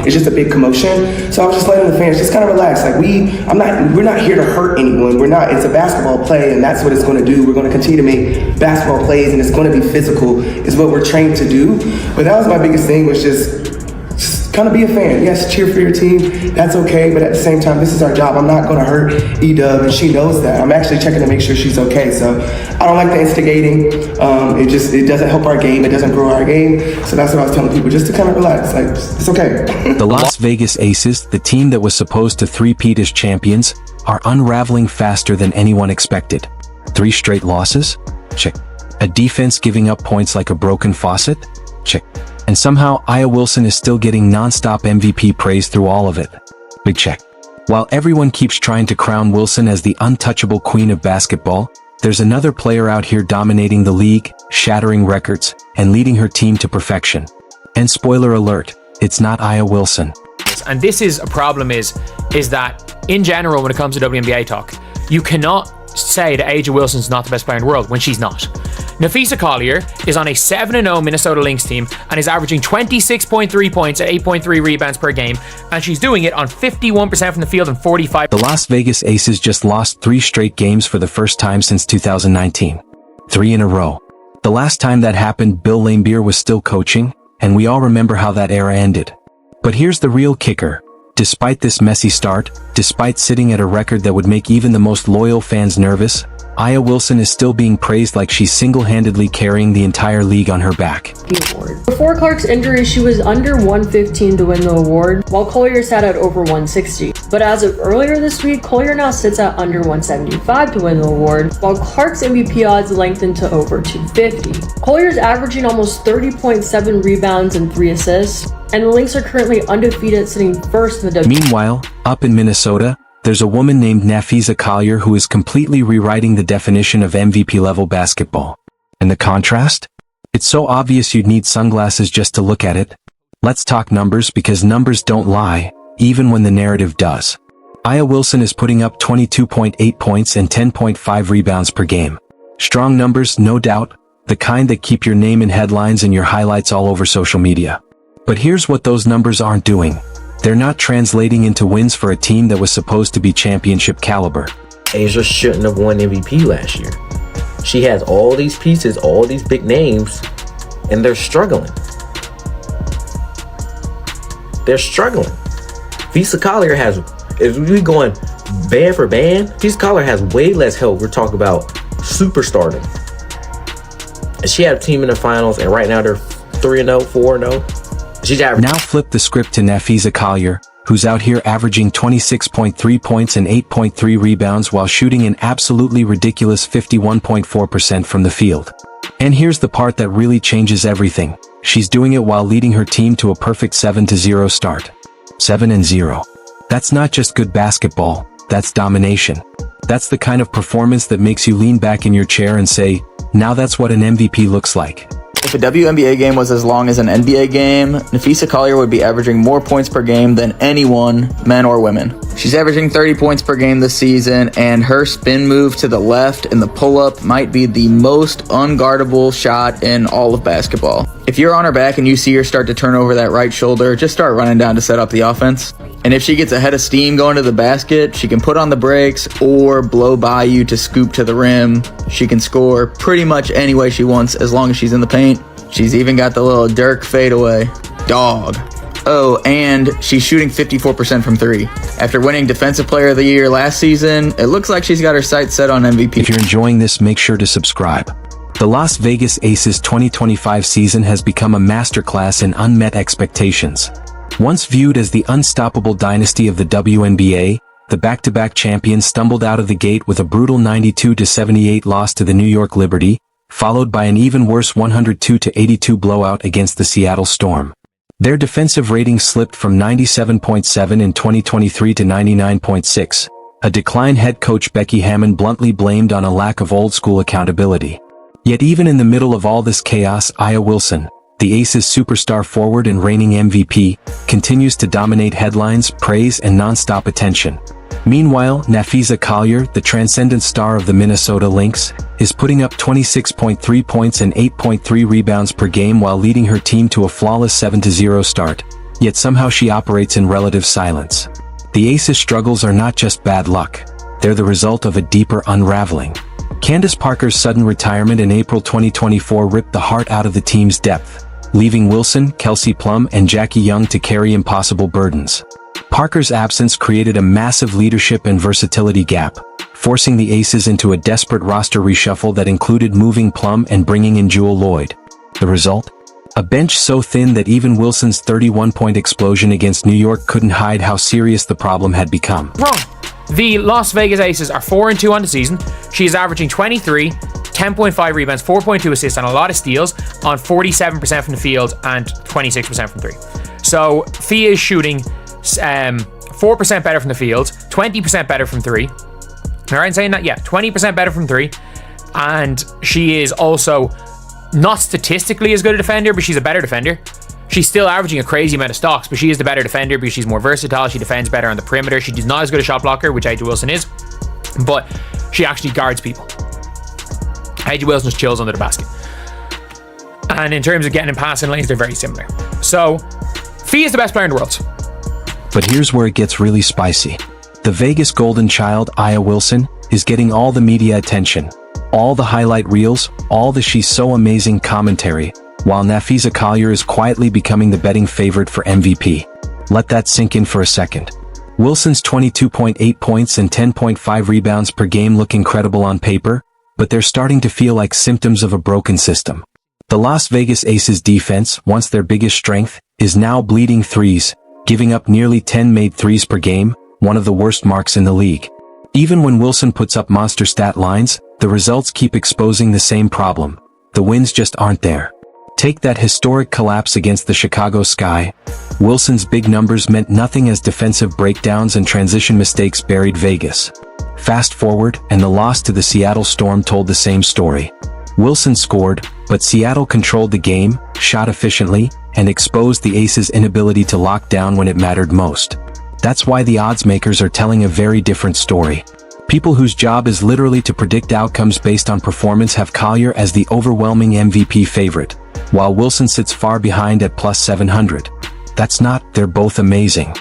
it's just a big commotion. So I was just letting the fans just kind of relax. Like we're not here to hurt anyone. It's a basketball play, and that's what it's going to do. We're going to continue to make basketball plays, and it's going to be physical, is what we're trained to do. But that was my biggest thing, was just kind of be a fan. Yes, cheer for your team. That's okay. But at the same time, this is our job. I'm not going to hurt E-Dub, and she knows that. I'm actually checking to make sure she's okay. So I don't like the instigating. It doesn't help our game. It doesn't grow our game. So that's what I was telling people, just to kind of relax. Like, it's okay. The Las Vegas Aces, the team that was supposed to three-peat as champions, are unraveling faster than anyone expected. 3 straight losses? Check. A defense giving up points like a broken faucet? Check. And somehow Aya Wilson is still getting non-stop MVP praise through all of it. Big check. While everyone keeps trying to crown Wilson as the untouchable queen of basketball, there's another player out here dominating the league, shattering records, and leading her team to perfection. And spoiler alert, it's not Aya Wilson. And this is a problem is that in general, when it comes to WNBA talk, you cannot say that A'ja Wilson's not the best player in the world when she's not. Nafisa Collier is on a 7-0 Minnesota Lynx team and is averaging 26.3 points at 8.3 rebounds per game, and she's doing it on 51% from the field and 45%. The Las Vegas Aces just lost 3 straight games for the first time since 2019. 3 in a row. The last time that happened, Bill Laimbeer was still coaching, and we all remember how that era ended. But here's the real kicker. Despite this messy start, despite sitting at a record that would make even the most loyal fans nervous, Aya Wilson is still being praised like she's single-handedly carrying the entire league on her back. Before Clark's injury, she was under 115 to win the award, while Collier sat at over 160. But as of earlier this week, Collier now sits at under 175 to win the award, while Clark's MVP odds lengthened to over 250. Collier's averaging almost 30.7 rebounds and 3 assists, and the Lynx are currently undefeated, sitting first in the Meanwhile, up in Minnesota, there's a woman named Nafisa Collier who is completely rewriting the definition of MVP-level basketball. And the contrast? It's so obvious you'd need sunglasses just to look at it. Let's talk numbers, because numbers don't lie, even when the narrative does. Aya Wilson is putting up 22.8 points and 10.5 rebounds per game. Strong numbers, no doubt, the kind that keep your name in headlines and your highlights all over social media. But here's what those numbers aren't doing. They're not translating into wins for a team that was supposed to be championship caliber. A'ja shouldn't have won MVP last year. She has all these pieces, all these big names, and they're struggling. They're struggling. Nafisa Collier has, if we going band for band, Nafisa Collier has way less help. We're talking about superstardom. And she had a team in the finals, and right now they're 3-0, 4-0. Now flip the script to Nafisa Collier, who's out here averaging 26.3 points and 8.3 rebounds while shooting an absolutely ridiculous 51.4% from the field. And here's the part that really changes everything. She's doing it while leading her team to a perfect 7-0 start. 7-0. That's not just good basketball, that's domination. That's the kind of performance that makes you lean back in your chair and say, now that's what an MVP looks like. If a WNBA game was as long as an NBA game, Nafisa Collier would be averaging more points per game than anyone, men or women. She's averaging 30 points per game this season, and her spin move to the left in the pull-up might be the most unguardable shot in all of basketball. If you're on her back and you see her start to turn over that right shoulder, just start running down to set up the offense. And if she gets a head of steam going to the basket, she can put on the brakes or blow by you to scoop to the rim. She can score pretty much any way she wants as long as she's in the paint. She's even got the little Dirk fadeaway. Dog. Oh, and she's shooting 54% from 3. After winning Defensive Player of the Year last season, it looks like she's got her sights set on MVP. If you're enjoying this, make sure to subscribe. The Las Vegas Aces 2025 season has become a masterclass in unmet expectations. Once viewed as the unstoppable dynasty of the WNBA, the back-to-back champions stumbled out of the gate with a brutal 92-78 loss to the New York Liberty, followed by an even worse 102-82 blowout against the Seattle Storm. Their defensive rating slipped from 97.7 in 2023 to 99.6, a decline head coach Becky Hammon bluntly blamed on a lack of old-school accountability. Yet even in the middle of all this chaos, Aya Wilson, the Aces' superstar forward and reigning MVP, continues to dominate headlines, praise, and non-stop attention. Meanwhile, Nafisa Collier, the transcendent star of the Minnesota Lynx, is putting up 26.3 points and 8.3 rebounds per game while leading her team to a flawless 7-0 start. yet somehow she operates in relative silence. The Aces' struggles are not just bad luck, they're the result of a deeper unraveling. Candace Parker's sudden retirement in April 2024 ripped the heart out of the team's depth, leaving Wilson, Kelsey Plum, and Jackie Young to carry impossible burdens. Parker's absence created a massive leadership and versatility gap, forcing the Aces into a desperate roster reshuffle that included moving Plum and bringing in Jewel Lloyd. The result? A bench so thin that even Wilson's 31-point explosion against New York couldn't hide how serious the problem had become. Wrong. The Las Vegas Aces are 4-2 on the season. She is averaging 23, 10.5 rebounds, 4.2 assists, and a lot of steals on 47% from the field and 26% from three. So Fia is shooting 4% better from the field, 20% better from three. Am I right in saying that? Yeah, 20% better from three. And she is also not statistically as good a defender, but she's a better defender. She's still averaging a crazy amount of stocks, but she is the better defender because she's more versatile. She defends better on the perimeter. She's not as good a shot blocker, which AJ Wilson is, but she actually guards people. AJ Wilson just chills under the basket. And in terms of getting in passing lanes, they're very similar. So, Fia is the best player in the world. But here's where it gets really spicy. The Vegas golden child, Aya Wilson, is getting all the media attention, all the highlight reels, all the "she's so amazing" commentary, while Napheesa Collier is quietly becoming the betting favorite for MVP. Let that sink in for a second. Wilson's 22.8 points and 10.5 rebounds per game look incredible on paper, but they're starting to feel like symptoms of a broken system. The Las Vegas Aces defense, once their biggest strength, is now bleeding threes, giving up nearly 10 made threes per game, one of the worst marks in the league. Even when Wilson puts up monster stat lines, the results keep exposing the same problem. The wins just aren't there. Take that historic collapse against the Chicago Sky. Wilson's big numbers meant nothing as defensive breakdowns and transition mistakes buried Vegas. Fast forward, and the loss to the Seattle Storm told the same story. Wilson scored, but Seattle controlled the game, shot efficiently, and exposed the Aces' inability to lock down when it mattered most. That's why the odds makers are telling a very different story. People whose job is literally to predict outcomes based on performance have Collier as the overwhelming MVP favorite, while Wilson sits far behind at plus 700. That's not, they're both amazing.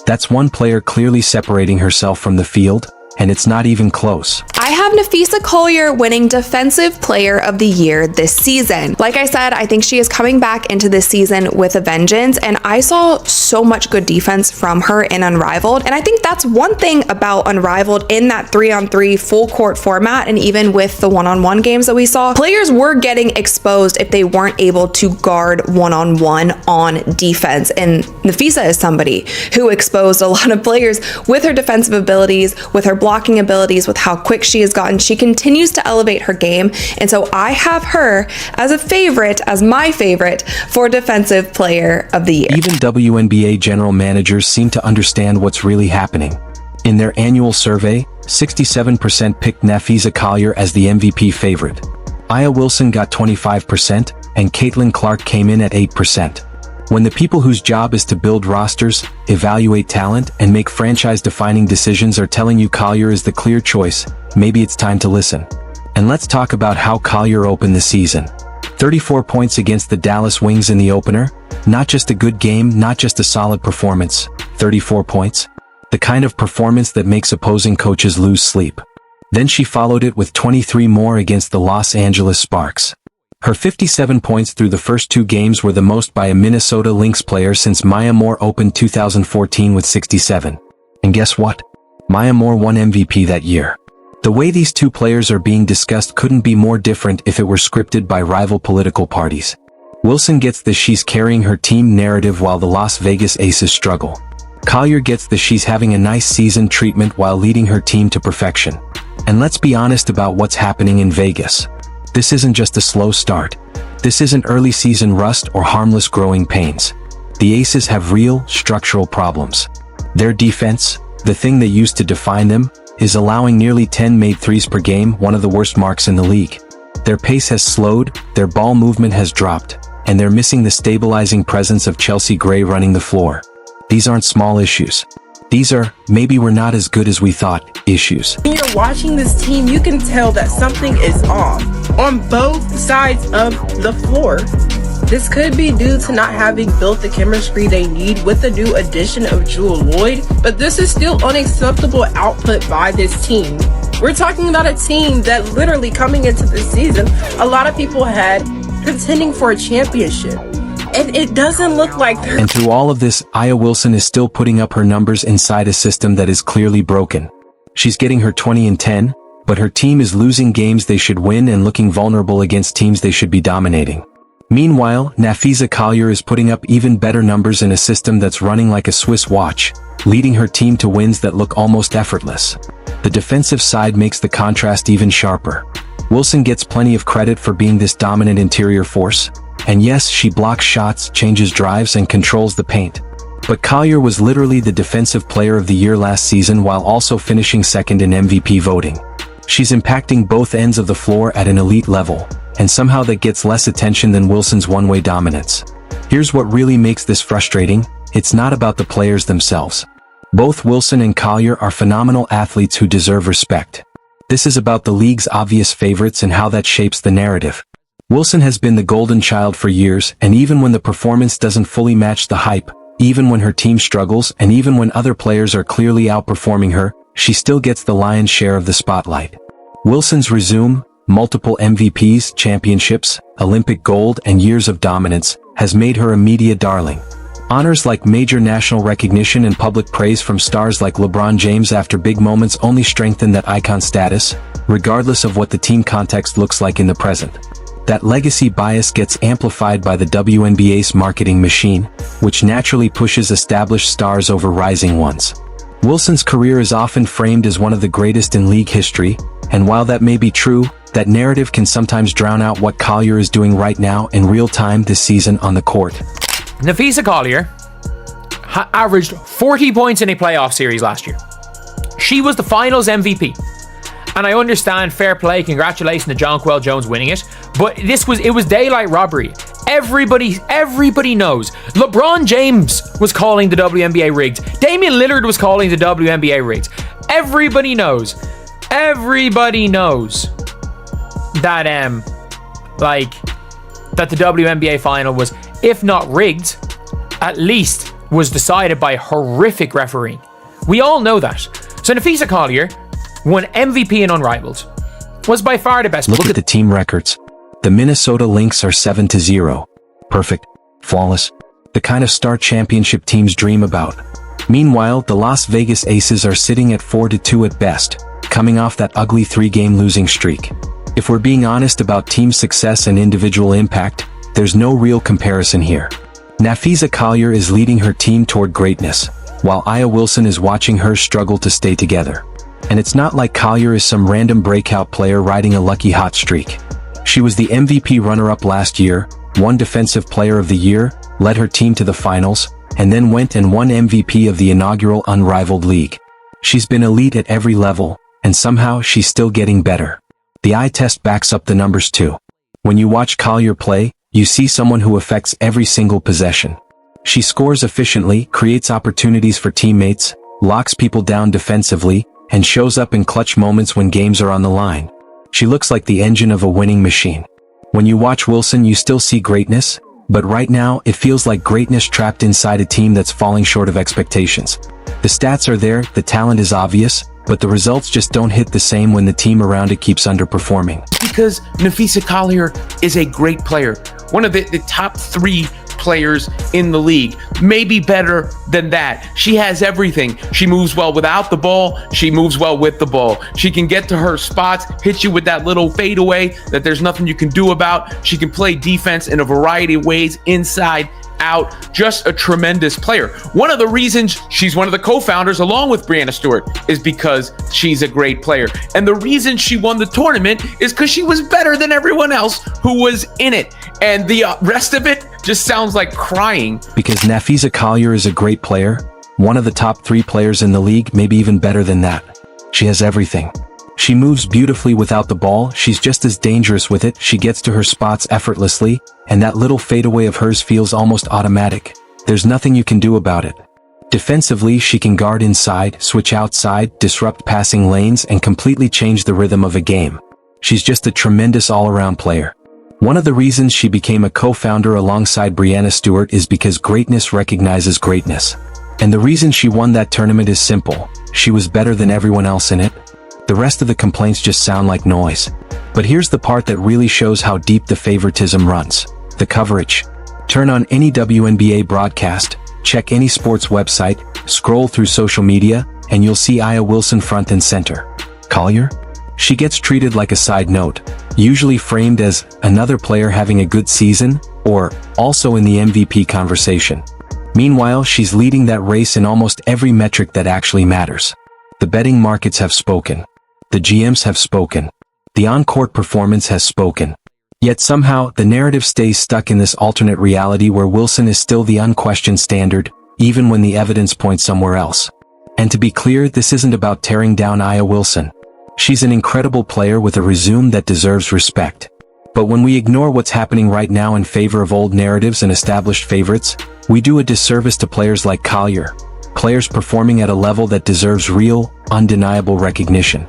That's one player clearly separating herself from the field, and it's not even close. I have Napheesa Collier winning Defensive Player of the Year this season. Like I said, I think she is coming back into this season with a vengeance, and I saw so much good defense from her in Unrivaled, and I think that's one thing about Unrivaled in that 3-on-3 full court format, and even with the one-on-one games that we saw, players were getting exposed if they weren't able to guard one-on-one on defense, and Napheesa is somebody who exposed a lot of players with her defensive abilities, with her blocking abilities, with how quick she has gotten. She continues to elevate her game, and so I have her as a favorite, as my favorite for Defensive Player of the Year. Even WNBA general managers seem to understand what's really happening. In their annual survey, 67% picked Napheesa Collier as the MVP favorite. Aya Wilson got 25%, and Caitlin Clark came in at 8%. When the people whose job is to build rosters, evaluate talent, and make franchise-defining decisions are telling you Collier is the clear choice, maybe it's time to listen. And let's talk about how Collier opened the season. 34 points against the Dallas Wings in the opener. Not just a good game, not just a solid performance. 34 points. The kind of performance that makes opposing coaches lose sleep. Then she followed it with 23 more against the Los Angeles Sparks. Her 57 points through the first two games were the most by a Minnesota Lynx player since Maya Moore opened 2014 with 67. And guess what? Maya Moore won MVP that year. The way these two players are being discussed couldn't be more different if it were scripted by rival political parties. Wilson gets the "she's carrying her team" narrative while the Las Vegas Aces struggle. Collier gets the "she's having a nice season" treatment while leading her team to perfection. And let's be honest about what's happening in Vegas. This isn't just a slow start. This isn't early season rust or harmless growing pains. The Aces have real, structural problems. Their defense, the thing that used to define them, is allowing nearly 10 made threes per game, one of the worst marks in the league. Their pace has slowed, their ball movement has dropped, and they're missing the stabilizing presence of Chelsea Gray running the floor. These aren't small issues. These are, maybe we're not as good as we thought, issues. When you're watching this team, you can tell that something is off on both sides of the floor. This could be due to not having built the chemistry they need with the new addition of Jewel Lloyd, but this is still unacceptable output by this team. We're talking about a team that literally coming into this season, a lot of people had contending for a championship. And it doesn't look like they're... And through all of this, Aya Wilson is still putting up her numbers inside a system that is clearly broken. She's getting her 20 and 10, but her team is losing games they should win and looking vulnerable against teams they should be dominating. Meanwhile, Nafisa Collier is putting up even better numbers in a system that's running like a Swiss watch, leading her team to wins that look almost effortless. The defensive side makes the contrast even sharper. Wilson gets plenty of credit for being this dominant interior force, and yes, she blocks shots, changes drives, and controls the paint. But Collier was literally the defensive player of the year last season while also finishing second in MVP voting. She's impacting both ends of the floor at an elite level, and somehow that gets less attention than Wilson's one-way dominance. Here's what really makes this frustrating: it's not about the players themselves. Both Wilson and Collier are phenomenal athletes who deserve respect. This is about the league's obvious favorites and how that shapes the narrative. Wilson has been the golden child for years, and even when the performance doesn't fully match the hype, even when her team struggles, and even when other players are clearly outperforming her, she still gets the lion's share of the spotlight. Wilson's resume, multiple MVPs, championships, Olympic gold, and years of dominance, has made her a media darling. Honors like major national recognition and public praise from stars like LeBron James after big moments only strengthen that icon status, regardless of what the team context looks like in the present. That legacy bias gets amplified by the WNBA's marketing machine, which naturally pushes established stars over rising ones. Wilson's career is often framed as one of the greatest in league history, and while that may be true, that narrative can sometimes drown out what Collier is doing right now in real time this season on the court. Nafisa Collier averaged 40 points in a playoff series last year. She was the finals MVP. And I understand, fair play, congratulations to Jonquel Jones winning it, but it was daylight robbery. Everybody knows. LeBron James was calling the WNBA rigged. Damian Lillard was calling the WNBA rigged. Everybody knows that that the WNBA final was, if not rigged, at least was decided by horrific refereeing. We all know that. So Nafisa Collier won MVP and Unrivaled, was by far the best. Look at the team records. The Minnesota Lynx are 7-0. Perfect. Flawless. The kind of star championship teams dream about. Meanwhile, the Las Vegas Aces are sitting at 4-2 at best, coming off that ugly 3-game losing streak. If we're being honest about team success and individual impact, there's no real comparison here. Nafisa Collier is leading her team toward greatness, while Aya Wilson is watching her struggle to stay together. And it's not like Collier is some random breakout player riding a lucky hot streak. She was the MVP runner-up last year, won Defensive Player of the Year, led her team to the finals, and then went and won MVP of the inaugural Unrivaled League. She's been elite at every level, and somehow she's still getting better. The eye test backs up the numbers too. When you watch Collier play, you see someone who affects every single possession. She scores efficiently, creates opportunities for teammates, locks people down defensively, and shows up in clutch moments when games are on the line. She looks like the engine of a winning machine. When you watch Wilson, you still see greatness, but right now, it feels like greatness trapped inside a team that's falling short of expectations. The stats are there, the talent is obvious, but the results just don't hit the same when the team around it keeps underperforming. Because Nafisa Collier is a great player. One of the top 3 players in the league, maybe better than that. She has everything. She moves well without the ball. She moves well with the ball. She can get to her spots, hit you with that little fadeaway that there's nothing you can do about. She can play defense in a variety of ways, inside, out. Just a tremendous player. One of the reasons she's one of the co-founders along with Breanna Stewart is because she's a great player. And the reason she won the tournament is because she was better than everyone else who was in it. And the rest of it just sounds like crying. Because Nafisa Collier is a great player, one of the top 3 players in the league, maybe even better than that. She has everything. She moves beautifully without the ball, she's just as dangerous with it, she gets to her spots effortlessly, and that little fadeaway of hers feels almost automatic. There's nothing you can do about it. Defensively, she can guard inside, switch outside, disrupt passing lanes, and completely change the rhythm of a game. She's just a tremendous all-around player. One of the reasons she became a co-founder alongside Brianna Stewart is because greatness recognizes greatness. And the reason she won that tournament is simple: she was better than everyone else in it. The rest of the complaints just sound like noise. But here's the part that really shows how deep the favoritism runs: the coverage. Turn on any WNBA broadcast, check any sports website, scroll through social media, and you'll see Aya Wilson front and center. Collier? She gets treated like a side note, usually framed as another player having a good season, or also in the MVP conversation. Meanwhile, she's leading that race in almost every metric that actually matters. The betting markets have spoken. The GMs have spoken. The on-court performance has spoken. Yet somehow, the narrative stays stuck in this alternate reality where Wilson is still the unquestioned standard, even when the evidence points somewhere else. And to be clear, this isn't about tearing down Aya Wilson. She's an incredible player with a resume that deserves respect. But when we ignore what's happening right now in favor of old narratives and established favorites, we do a disservice to players like Collier, players performing at a level that deserves real, undeniable recognition.